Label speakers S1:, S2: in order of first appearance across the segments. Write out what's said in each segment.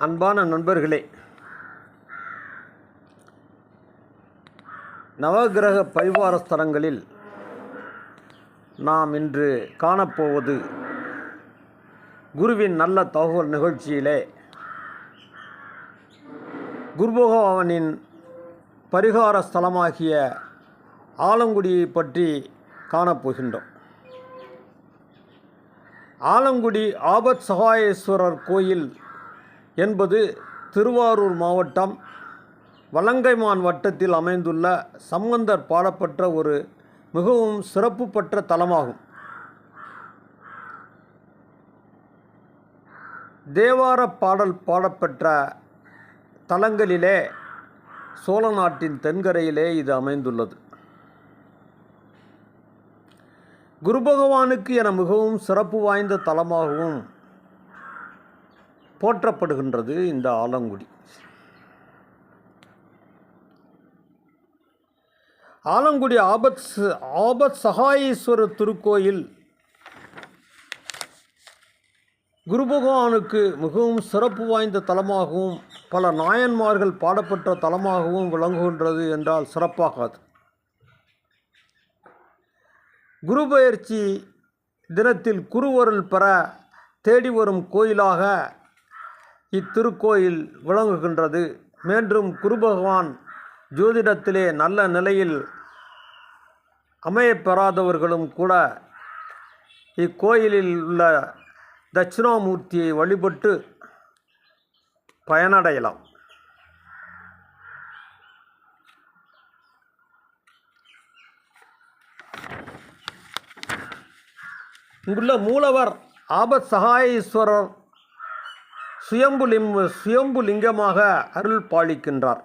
S1: அன்பான நண்பர்களே, நவகிரக பரிவார ஸ்தலங்களில் நாம் இன்று காணப்போவது குருவின் நல்ல தகவல் நிகழ்ச்சியிலே குரு பகவானின் பரிகார ஸ்தலமாகிய ஆலங்குடியை பற்றி காணப்போகின்றோம். ஆலங்குடி ஆபத் சகாயேஸ்வரர் கோயில் என்பது திருவாரூர் மாவட்டம் வலங்கைமான் வட்டத்தில் அமைந்துள்ள சம்பந்தர் பாடப்பட்ட ஒரு மிகவும் சிறப்பு பெற்ற தலமாகும். தேவார பாடல் பாடப்பெற்ற தலங்களிலே சோழ நாட்டின் தென்கரையிலே இது அமைந்துள்ளது. குரு பகவானுக்கு என மிகவும் சிறப்பு வாய்ந்த தலமாகவும் போற்றப்படுகின்றது இந்த ஆலங்குடி. ஆலங்குடி ஆபத் சகாயேஸ்வரர் திருக்கோயில் குரு பகவானுக்கு மிகவும் சிறப்பு வாய்ந்த தலமாகவும் பல நாயன்மார்கள் பாடப்பட்ட தலமாகவும் விளங்குகின்றது என்றால் சிறப்பாகாது. குரு பெயர்ச்சி தினத்தில் குருவருள் பெற தேடி வரும் கோயிலாக இத்திருக்கோயில் விளங்குகின்றது. மீண்டும் குரு பகவான் ஜோதிடத்திலே நல்ல நிலையில் அமையப்பெறாதவர்களும் கூட இக்கோயிலில் உள்ள தட்சிணாமூர்த்தியை வழிபட்டு பயனடையலாம். இங்குள்ள மூலவர் ஆபத் சகாயேஸ்வரர் சுயம்பு லிங்கமாக அருள் பாலிக்கின்றார்.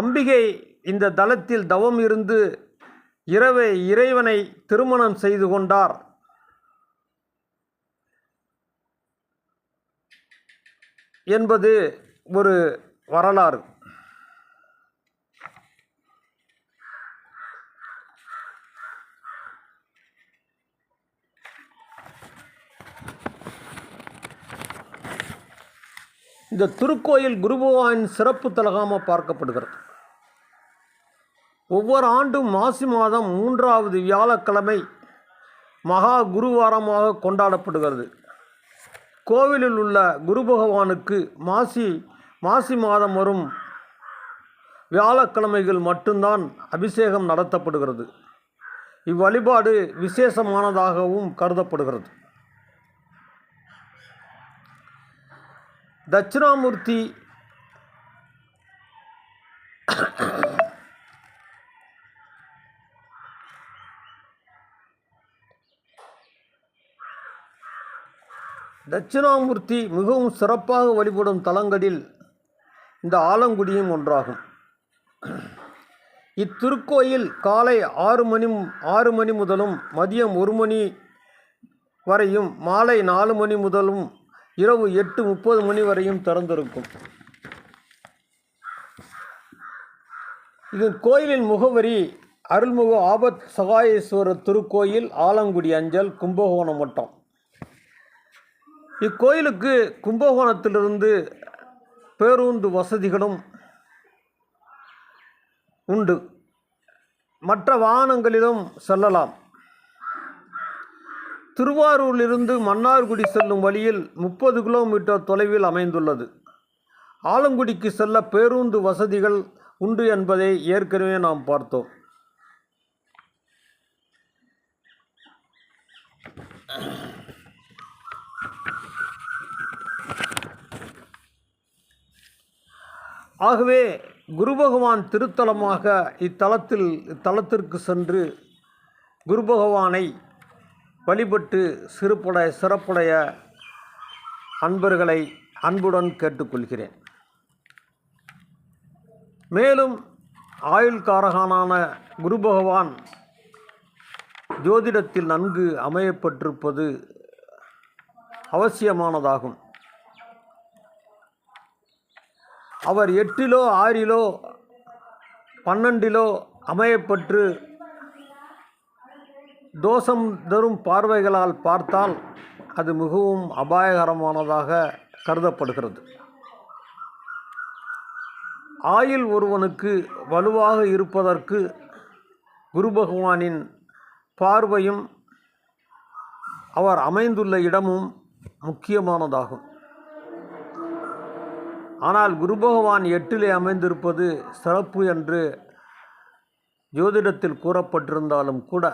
S1: அம்பிகை இந்த தலத்தில் தவம் இருந்து இறைவனை திருமணம் செய்து கொண்டார் என்பது ஒரு வரலாறு. இந்த திருக்கோயில் குரு பகவானின் சிறப்பு தலமாக பார்க்கப்படுகிறது. ஒவ்வொரு ஆண்டும் மாசி மாதம் 3வது வியாழக்கிழமை மகா குருவாரமாக கொண்டாடப்படுகிறது. கோவிலில் உள்ள குரு பகவானுக்கு மாசி மாதம் வரும் வியாழக்கிழமைகள் மட்டும்தான் அபிஷேகம் நடத்தப்படுகிறது. இவ்வழிபாடு விசேஷமானதாகவும் கருதப்படுகிறது. தட்சிணாமூர்த்தி மிகவும் சிறப்பாக வழிபடும் தலங்களில் இந்த ஆலங்குடியும் ஒன்றாகும். இத்திருக்கோயில் காலை 6 மணி முதலும் மதியம் 1 மணி வரையும் மாலை 4 மணி முதலும் இரவு 8:30 மணி வரையும் திறந்திருக்கும். இது கோயிலின் முகவரி அருள்மிகு ஆபத் சகாயேஸ்வரர் திருக்கோயில், ஆலங்குடி அஞ்சல், கும்பகோணம் வட்டம். இக்கோயிலுக்கு கும்பகோணத்திலிருந்து பேருந்து வசதிகளும் உண்டு. மற்ற வாகனங்களிலும் செல்லலாம். திருவாரூரிலிருந்து மன்னார்குடி செல்லும் வழியில் 30 கிலோமீட்டர் தொலைவில் அமைந்துள்ளது. ஆலங்குடிக்கு செல்ல பேருந்து வசதிகள் உண்டு என்பதை ஏற்கனவே நாம் பார்த்தோம். ஆகவே குரு பகவான் திருத்தலமாக இத்தலத்திற்கு சென்று குரு பகவானை வழிபட்டு சிறப்புடைய அன்பர்களை அன்புடன் கேட்டுக்கொள்கிறேன். மேலும் ஆயுள்காரகனான குரு பகவான் ஜோதிடத்தில் நன்கு அமையப்பட்டிருப்பது அவசியமானதாகும். அவர் 8 6 12 அமையப்பட்டு தோஷம் தரும் பார்வைகளால் பார்த்தால் அது மிகவும் அபாயகரமானதாக கருதப்படுகிறது. ஆயுள் ஒருவனுக்கு வலுவாக இருப்பதற்கு குரு பகவானின் பார்வையும் அவர் அமைந்துள்ள இடமும் முக்கியமானதாகும். ஆனால் குரு பகவான் 8லே அமைந்திருப்பது சிறப்பு என்று ஜோதிடத்தில் கூறப்பட்டிருந்தாலும் கூட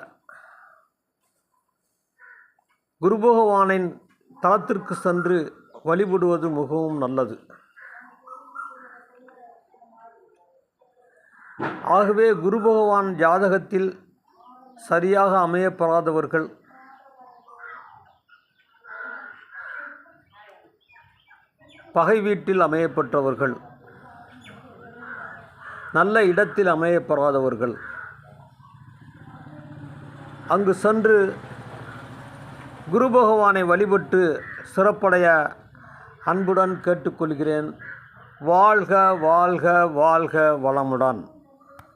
S1: குரு பகவானின் தலத்திற்கு சென்று வழிபடுவது மிகவும் நல்லது. ஆகவே குரு பகவான் ஜாதகத்தில் சரியாக அமையப்பெறாதவர்கள் பகை வீட்டில் அமையப்பெற்றவர்கள், நல்ல இடத்தில் அமையப்பெறாதவர்கள் அங்கு சென்று குரு பகவானை வழிபட்டு சிறப்படைய அன்புடன் கேட்டுக்கொள்கிறேன். வாழ்க வாழ்க வாழ்க வளமுடன்.